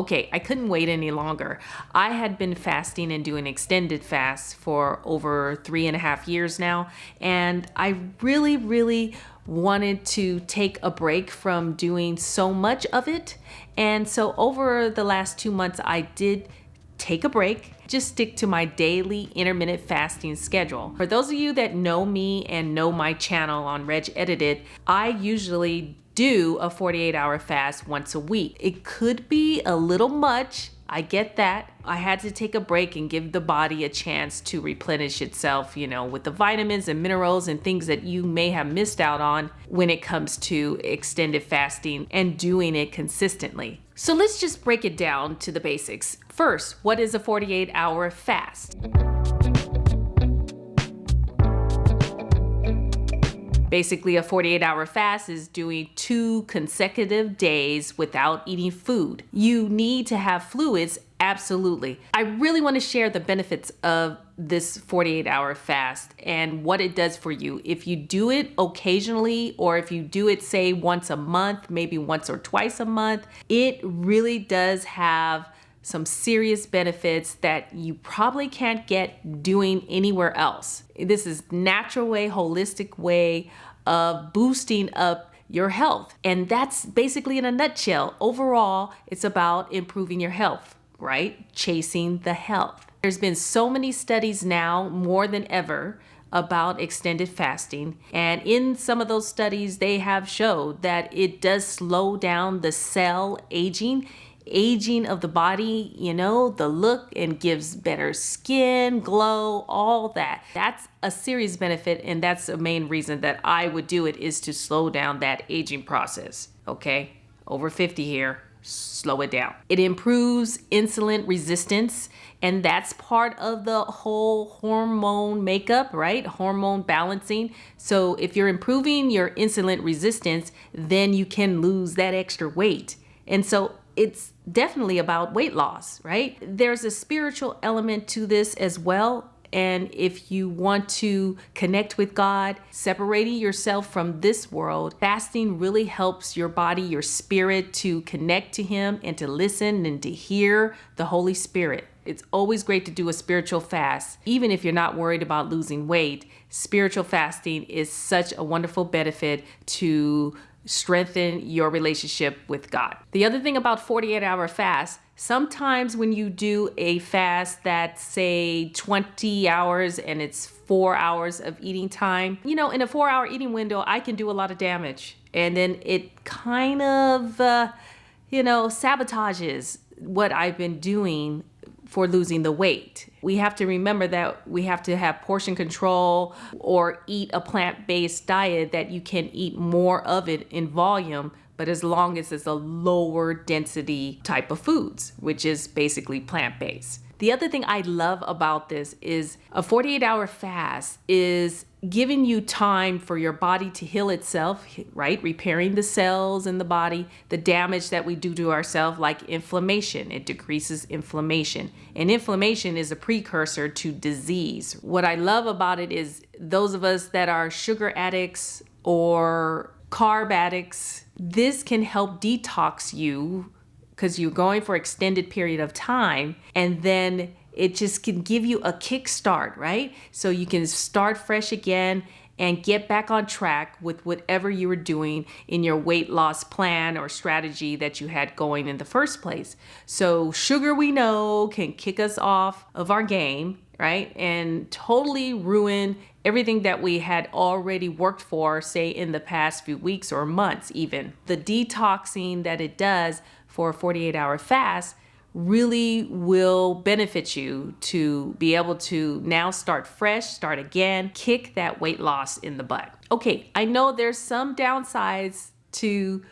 Okay, I couldn't wait any longer. I had been fasting and doing extended fasts for over 3.5 years now, and I really wanted to take a break from doing so much of it. And so over the last 2 months, I did take a break, just stick to my daily intermittent fasting schedule. For those of you that know me and know my channel on Reg Edited, I usually do a 48-hour fast once a week. It could be a little much. I get that. I had to take a break and give the body a chance to replenish itself, with the vitamins and minerals and things that you may have missed out on when it comes to extended fasting and doing it consistently. So let's just break it down to the basics. First, what is a 48-hour fast? Basically, a 48-hour fast is doing 2 consecutive days without eating food. You need to have fluids, absolutely. I really want to share the benefits of this 48-hour fast and what it does for you. If you do it occasionally, or if you do it, say, once a month, maybe once or twice a month, it really does have some serious benefits that you probably can't get doing anywhere else. This is natural way, holistic way of boosting up your health. And that's basically in a nutshell. Overall, it's about improving your health, right? Chasing the health. There's been so many studies now, more than ever, about extended fasting. And in some of those studies, they have showed that it does slow down the cell aging of the body, the look, and gives better skin, glow, all that. That's a serious benefit, and that's the main reason that I would do it, is to slow down that aging process. Okay, over 50 here, slow it down. It improves insulin resistance, and that's part of the whole hormone makeup, right? Hormone balancing. So if you're improving your insulin resistance, then you can lose that extra weight. And so it's definitely about weight loss, right? There's a spiritual element to this as well. And if you want to connect with God, separating yourself from this world, fasting really helps your body, your spirit, to connect to Him and to listen and to hear the Holy Spirit. It's always great to do a spiritual fast. Even if you're not worried about losing weight, spiritual fasting is such a wonderful benefit to strengthen your relationship with God. The other thing about 48-hour fast, sometimes when you do a fast that's, say, 20 hours and it's 4 hours of eating time, in a 4-hour eating window, I can do a lot of damage. And then it kind of, sabotages what I've been doing for losing the weight. We have to remember that we have to have portion control or eat a plant-based diet that you can eat more of it in volume, but as long as it's a lower density type of foods, which is basically plant-based. The other thing I love about this is a 48-hour fast is giving you time for your body to heal itself, right? Repairing the cells in the body, the damage that we do to ourselves, like inflammation. It decreases inflammation. And inflammation is a precursor to disease. What I love about it is those of us that are sugar addicts or carb addicts, this can help detox you because you're going for extended period of time, and then it just can give you a kickstart, right? So you can start fresh again and get back on track with whatever you were doing in your weight loss plan or strategy that you had going in the first place. So sugar, we know, can kick us off of our game, right? And totally ruin everything that we had already worked for, say in the past few weeks or months even. The detoxing that it does for a 48-hour fast really will benefit you to be able to now start fresh, start again, kick that weight loss in the butt. Okay, I know there's some downsides to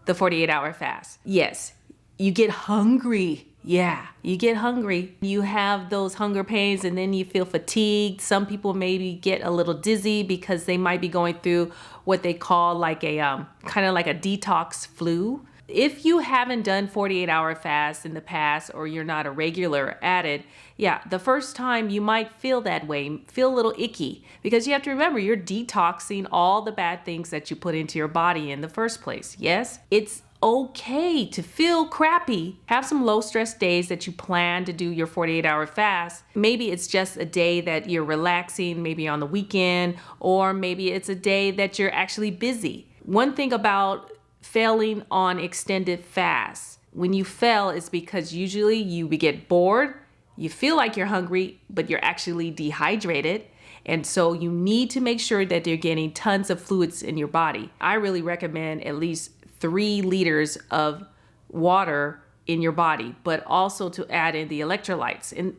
the 48-hour fast. Yes, you get hungry. Yeah, you get hungry. You have those hunger pains and then you feel fatigued. Some people maybe get a little dizzy because they might be going through what they call like a kind of like a detox flu. If you haven't done 48-hour fasts in the past, or you're not a regular at it, the first time you might feel that way, feel a little icky, because you have to remember you're detoxing all the bad things that you put into your body in the first place. Yes, it's okay to feel crappy. Have some low stress days that you plan to do your 48-hour fast. Maybe it's just a day that you're relaxing, maybe on the weekend, or maybe it's a day that you're actually busy. One thing about failing on extended fasts, when you fail, it's because usually you get bored, you feel like you're hungry, but you're actually dehydrated. And so you need to make sure that you're getting tons of fluids in your body. I really recommend at least 3 liters of water in your body, but also to add in the electrolytes. And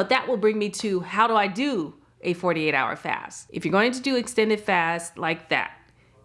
that will bring me to, how do I do a 48-hour fast? If you're going to do extended fast like that,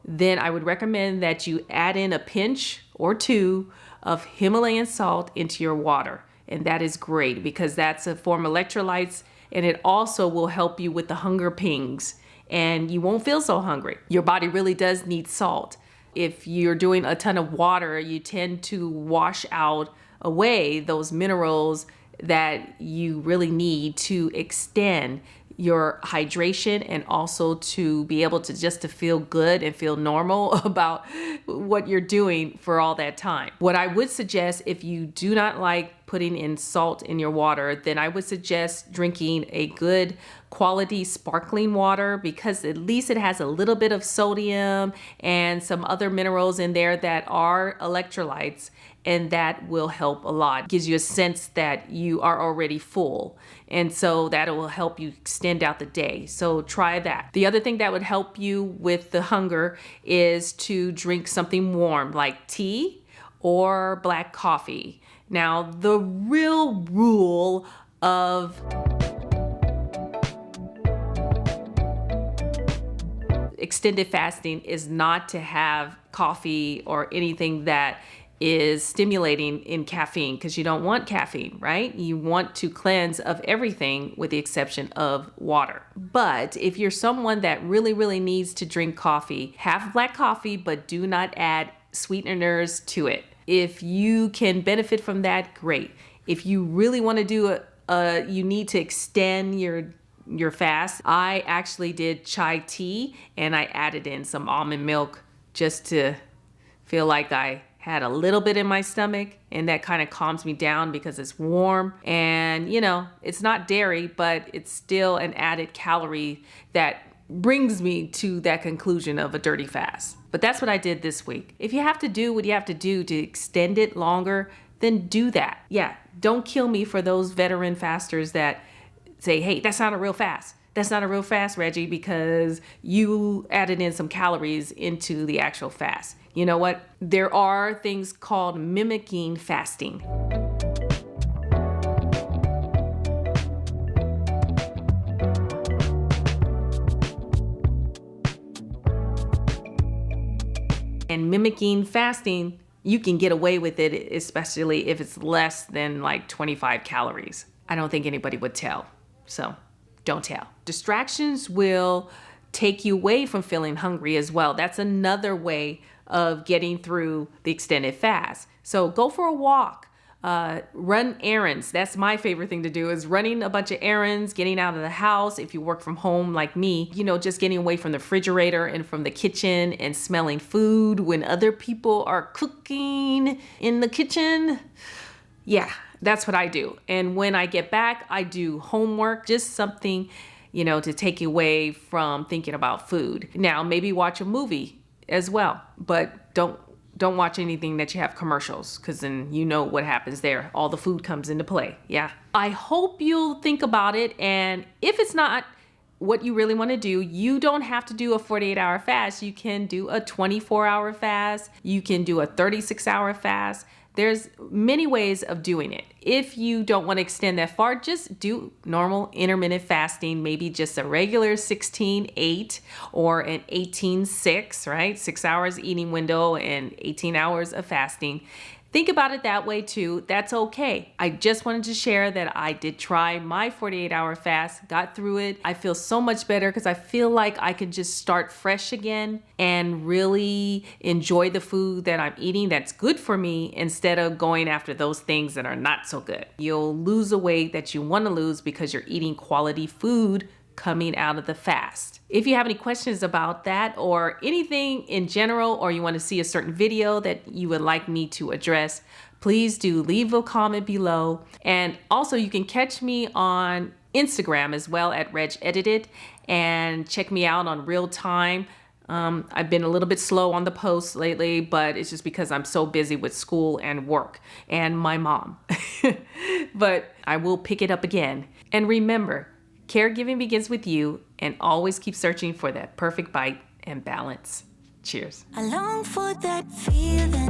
then I would recommend that you add in a pinch or 2 of Himalayan salt into your water. And that is great because that's a form of electrolytes, and it also will help you with the hunger pings, and you won't feel so hungry. Your body really does need salt. If you're doing a ton of water, you tend to wash out away those minerals that you really need to extend your hydration and also to be able to just to feel good and feel normal about what you're doing for all that time. What I would suggest, if you do not like putting in salt in your water, then I would suggest drinking a good quality sparkling water, because at least it has a little bit of sodium and some other minerals in there that are electrolytes, and that will help a lot. It gives you a sense that you are already full, and so that will help you extend out the day. So try that. The other thing that would help you with the hunger is to drink something warm like tea or black coffee. Now, the real rule of extended fasting is not to have coffee or anything that is stimulating in caffeine, because you don't want caffeine, right? You want to cleanse of everything with the exception of water. But if you're someone that really, really needs to drink coffee, have black coffee, but do not add sweeteners to it. If you can benefit from that, great. If you really want to do you need to extend your fast. I actually did chai tea, and I added in some almond milk just to feel like I had a little bit in my stomach, and that kind of calms me down because it's warm, and it's not dairy, but it's still an added calorie that brings me to that conclusion of a dirty fast. But that's what I did this week. If you have to do what you have to do to extend it longer, then do that. Yeah, don't kill me for those veteran fasters that say, hey, that's not a real fast. That's not a real fast, Reggie, because you added in some calories into the actual fast. You know what? There are things called mimicking fasting. And mimicking fasting, you can get away with it, especially if it's less than like 25 calories. I don't think anybody would tell. So don't tell. Distractions will take you away from feeling hungry as well. That's another way of getting through the extended fast. So go for a walk, run errands. That's my favorite thing to do, is running a bunch of errands, getting out of the house. If you work from home like me, just getting away from the refrigerator and from the kitchen and smelling food when other people are cooking in the kitchen. Yeah, that's what I do. And when I get back, I do homework, just something, to take away from thinking about food. Now, maybe watch a movie as well, but don't watch anything that you have commercials, because then you know what happens there. All the food comes into play. Yeah. I hope you'll think about it. And if it's not what you really want to do, you don't have to do a 48-hour fast. You can do a 24-hour fast. You can do a 36-hour fast. There's many ways of doing it. If you don't want to extend that far, just do normal intermittent fasting, maybe just a regular 16-8 or an 18-6, right? 6 hours eating window and 18 hours of fasting. Think about it that way too. That's okay. I just wanted to share that I did try my 48-hour fast, got through it. I feel so much better because I feel like I could just start fresh again and really enjoy the food that I'm eating that's good for me, instead of going after those things that are not so good. You'll lose the weight that you want to lose because you're eating quality food coming out of the fast. If you have any questions about that or anything in general, or you want to see a certain video that you would like me to address, please do leave a comment below. And also you can catch me on Instagram as well at RegEdited, and check me out on Real Time. I've been a little bit slow on the posts lately, but it's just because I'm so busy with school and work and my mom. But I will pick it up again. And remember, caregiving begins with you, and always keep searching for that perfect bite and balance. Cheers. I long for that feeling.